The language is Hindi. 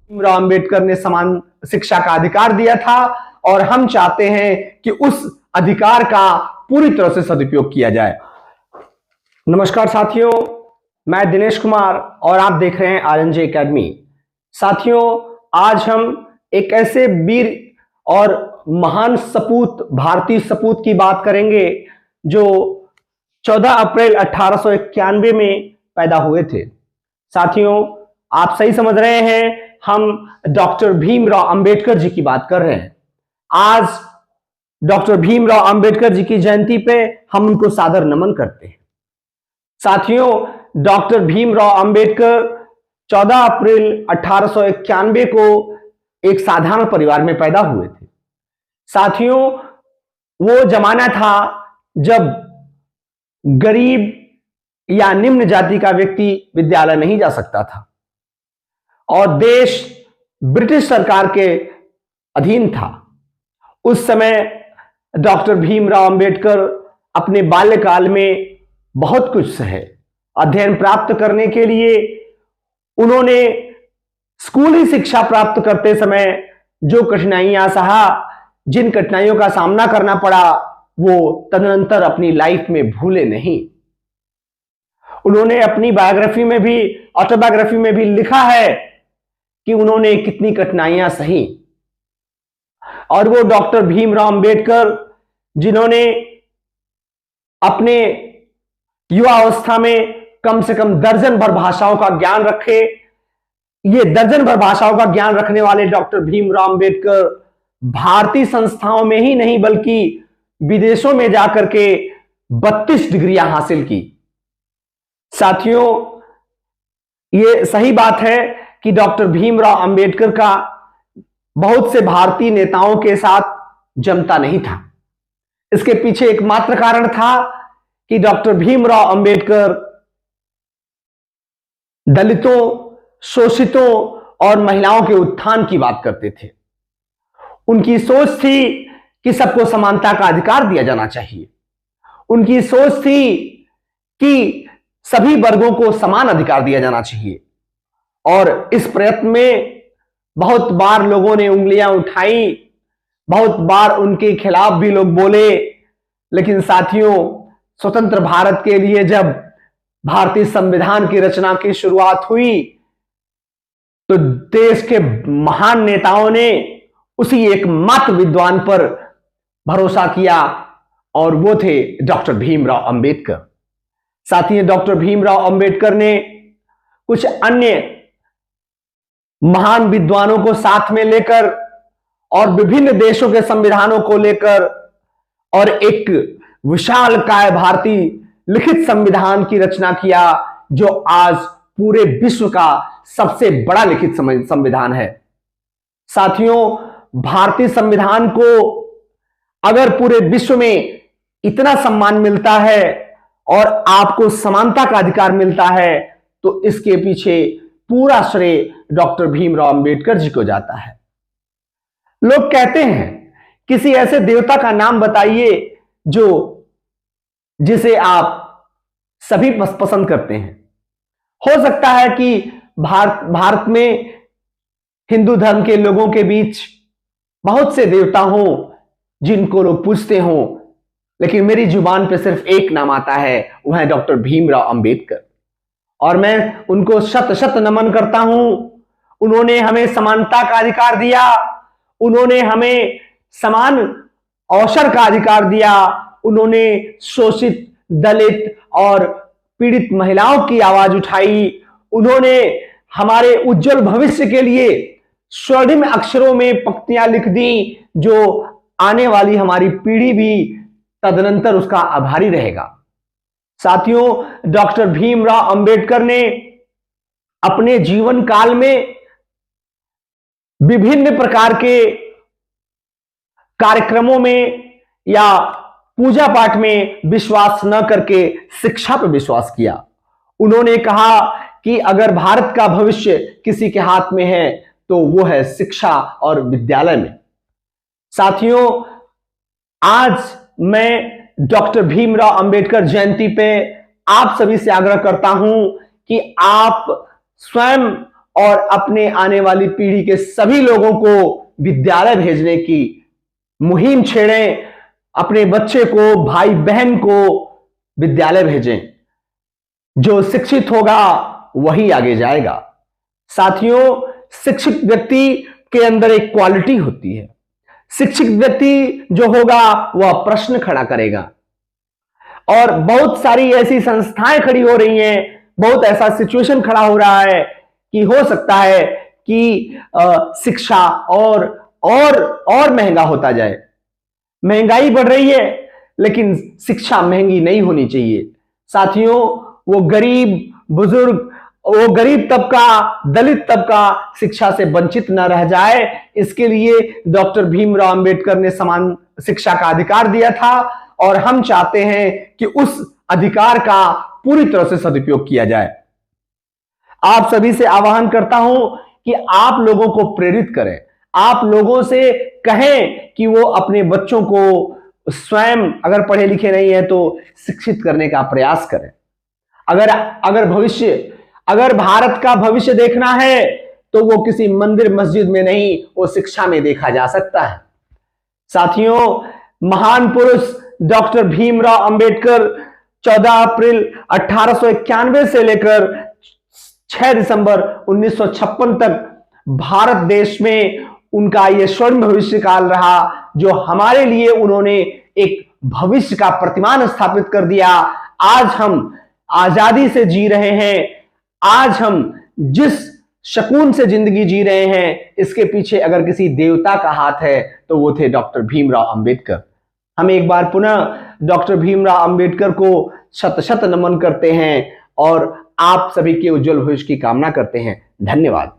भीमराव अंबेडकर ने समान शिक्षा का अधिकार दिया था और हम चाहते हैं कि उस अधिकार का पूरी तरह से सदुपयोग किया जाए। नमस्कार साथियों, मैं दिनेश कुमार और आप देख रहे हैं आरएनजे एकेडमी। साथियों, आज हम एक ऐसे वीर और महान सपूत, भारतीय सपूत की बात करेंगे जो 14 अप्रैल 1891 में पैदा हुए थे। साथियों, आप सही समझ रहे हैं, हम डॉक्टर भीमराव अंबेडकर जी की बात कर रहे हैं। आज डॉक्टर भीमराव अंबेडकर जी की जयंती पे हम उनको सादर नमन करते हैं। साथियों, डॉक्टर भीमराव अंबेडकर 14 अप्रैल 1891 को एक साधारण परिवार में पैदा हुए थे। साथियों, वो जमाना था जब गरीब या निम्न जाति का व्यक्ति विद्यालय नहीं जा सकता था और देश ब्रिटिश सरकार के अधीन था। उस समय डॉक्टर भीमराव अंबेडकर अपने बाल्यकाल में बहुत कुछ सहे। अध्ययन प्राप्त करने के लिए उन्होंने स्कूली शिक्षा प्राप्त करते समय जो कठिनाइयां सहा, जिन कठिनाइयों का सामना करना पड़ा, वो तदनंतर अपनी लाइफ में भूले नहीं। उन्होंने अपनी बायोग्राफी में भी, ऑटोबायोग्राफी में भी लिखा है कि उन्होंने कितनी कठिनाइयां सही। और वो डॉक्टर भीमराव अंबेडकर जिन्होंने अपने युवा अवस्था में कम से कम दर्जन भर भाषाओं का ज्ञान रखे। ये दर्जन भर भाषाओं का ज्ञान रखने वाले डॉक्टर भीमराव अंबेडकर भारतीय संस्थाओं में ही नहीं बल्कि विदेशों में जाकर के 32 डिग्रियां हासिल की। साथियों, ये सही बात है कि डॉक्टर भीमराव अंबेडकर का बहुत से भारतीय नेताओं के साथ जमता नहीं था। इसके पीछे एकमात्र कारण था कि डॉक्टर भीमराव अंबेडकर दलितों, शोषितों और महिलाओं के उत्थान की बात करते थे। उनकी सोच थी कि सबको समानता का अधिकार दिया जाना चाहिए। उनकी सोच थी कि सभी वर्गों को समान अधिकार दिया जाना चाहिए। और इस प्रयत्न में बहुत बार लोगों ने उंगलियां उठाई, बहुत बार उनके खिलाफ भी लोग बोले। लेकिन साथियों, स्वतंत्र भारत के लिए जब भारतीय संविधान की रचना की शुरुआत हुई तो देश के महान नेताओं ने उसी एकमात्र विद्वान पर भरोसा किया और वो थे डॉक्टर भीमराव अंबेडकर। साथियों, डॉक्टर भीमराव अंबेडकर ने कुछ अन्य महान विद्वानों को साथ में लेकर और विभिन्न देशों के संविधानों को लेकर और एक विशालकाय भारतीय लिखित संविधान की रचना किया, जो आज पूरे विश्व का सबसे बड़ा लिखित संविधान है। साथियों, भारतीय संविधान को अगर पूरे विश्व में इतना सम्मान मिलता है और आपको समानता का अधिकार मिलता है तो इसके पीछे पूरा श्रेय डॉक्टर भीमराव अंबेडकर जी को जाता है। लोग कहते हैं, किसी ऐसे देवता का नाम बताइए जिसे आप सभी पसंद करते हैं। हो सकता है कि भारत में हिंदू धर्म के लोगों के बीच बहुत से देवता हों जिनको लोग पूजते हों, लेकिन मेरी जुबान पे सिर्फ एक नाम आता है, वह है डॉक्टर भीमराव अंबेडकर। और मैं उनको शत शत नमन करता हूं। उन्होंने हमें समानता का अधिकार दिया, उन्होंने हमें समान अवसर का अधिकार दिया, उन्होंने शोषित, दलित और पीड़ित महिलाओं की आवाज उठाई, उन्होंने हमारे उज्जवल भविष्य के लिए स्वर्णिम अक्षरों में पंक्तियां लिख दी, जो आने वाली हमारी पीढ़ी भी तदनंतर उसका आभारी रहेगा। साथियों, डॉक्टर भीमराव अंबेडकर ने अपने जीवन काल में विभिन्न प्रकार के कार्यक्रमों में या पूजा पाठ में विश्वास न करके शिक्षा पर विश्वास किया। उन्होंने कहा कि अगर भारत का भविष्य किसी के हाथ में है तो वो है शिक्षा और विद्यालय में। साथियों, आज मैं डॉक्टर भीमराव अंबेडकर जयंती पे आप सभी से आग्रह करता हूं कि आप स्वयं और अपने आने वाली पीढ़ी के सभी लोगों को विद्यालय भेजने की मुहिम छेड़ें। अपने बच्चे को, भाई बहन को विद्यालय भेजें। जो शिक्षित होगा वही आगे जाएगा। साथियों, शिक्षित व्यक्ति के अंदर एक क्वालिटी होती है। शिक्षित व्यक्ति जो होगा वह प्रश्न खड़ा करेगा। और बहुत सारी ऐसी संस्थाएं खड़ी हो रही हैं, बहुत ऐसा सिचुएशन खड़ा हो रहा है कि हो सकता है कि शिक्षा और महंगा होता जाए। महंगाई बढ़ रही है लेकिन शिक्षा महंगी नहीं होनी चाहिए। साथियों, वो गरीब बुजुर्ग, वो गरीब तबका, दलित तबका शिक्षा से वंचित न रह जाए, इसके लिए डॉक्टर भीमराव अंबेडकर ने समान शिक्षा का अधिकार दिया था और हम चाहते हैं कि उस अधिकार का पूरी तरह से सदुपयोग किया जाए। आप सभी से आह्वान करता हूं कि आप लोगों को प्रेरित करें। आप लोगों से कहें कि वो अपने बच्चों को स्वयं, अगर पढ़े लिखे नहीं है तो शिक्षित करने का प्रयास करें। अगर भारत का भविष्य देखना है तो वो किसी मंदिर मस्जिद में नहीं, वो शिक्षा में देखा जा सकता है। साथियों, महान पुरुष डॉक्टर भीमराव अंबेडकर 14 अप्रैल 1891 से लेकर 6 दिसंबर 1956 तक भारत देश में उनका यह स्वर्ण भविष्य काल रहा, जो हमारे लिए उन्होंने एक भविष्य का प्रतिमान स्थापित कर दिया। आज हम आजादी से जी रहे हैं। आज हम जिस सुकून से जिंदगी जी रहे हैं, इसके पीछे अगर किसी देवता का हाथ है तो वो थे डॉक्टर भीमराव अंबेडकर। हम एक बार पुनः डॉक्टर भीमराव अंबेडकर को शत शत नमन करते हैं और आप सभी के उज्जवल भविष्य की कामना करते हैं। धन्यवाद।